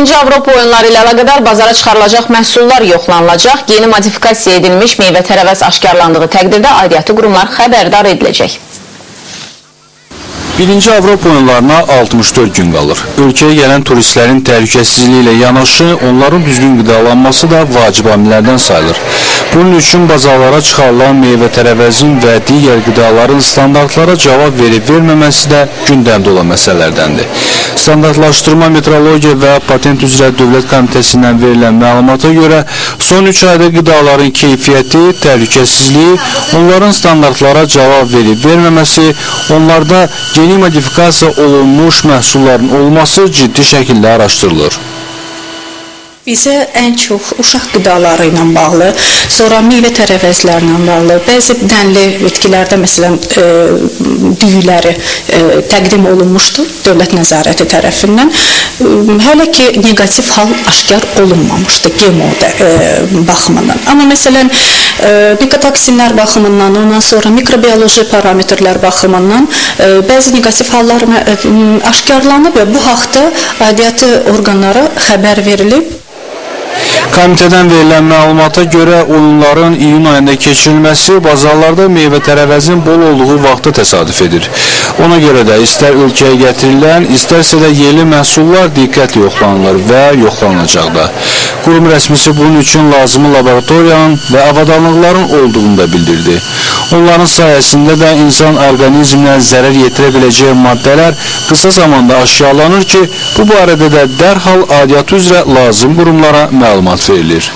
1-ci Avropa oyunları ilə əlaqədar bazara çıxarılacaq məhsullar yoxlanılacaq, yeni modifikasiya edilmiş meyvə-tərəvəz aşkarlandığı təqdirdə aidiyyatı qurumlar xəbərdar ediləcək. 1-ci Avropa oyunlarına 64 gün qalır. Ölkəyə gələn turistlərin təhlükəsizliyi ilə yanaşı, onların düzgün qidalanması da vacib amillərdən sayılır. Bunun üçün bazarlara çıxarılan meyvə-tərəvəzin və digər qidaların standartlara cavab verib-verməməsi də gündəmdə olan məsələlərdəndir. Standartlaşdırma, metrologiya və patent üzrə Dövlət Komitəsindən verilən məlumata görə, son 3 ayda qidaların keyfiyyəti, təhlükəsizliyi, onların standartlara cavab verib-verməməsi, onlarda yeni modifikasiya olunmuş məhsulların olması ciddi şəkildə araşdırılır. Bizə ən çox uşaq qidaları ilə bağlı, sonra meyvə-tərəvəzlərlə bağlı, bəzi dənli bitkilərdə, məsələn, düyüləri təqdim olunmuşdur Dövlət Nəzarəti tərəfindən. Hələ ki, negativ hal aşkar olunmamışdır GMO baxımından. Amma məsələn, mikotoksinlər baxımından, ondan sonra mikrobioloji parametrlər baxımından bəzi negativ hallar aşkarlanıb və bu haqda aidiyyatı orqanlara xəbər verilib. Komitədən verilən məlumata görə oyunların iyun ayında keçirilməsi bazarlarda meyvə-tərəvəzin bol olduğu vaxtda təsadüf edir. Ona görə də istər ölkəyə gətirilən, istərsə də yerli məhsullar diqqətlə yoxlanılır və yoxlanılacaq da. Qurum rəsmisi bunun üçün lazımı laboratoriyanın və avadanlıqların olduğunu da bildirdi. Onların sayəsində də insan orqanizminə zərər yetirə biləcək maddələr qısa zamanda aşkarlanır ki, bu barədə də dərhal aidiyyatı üzrə lazım qurumlara məlumat verilir.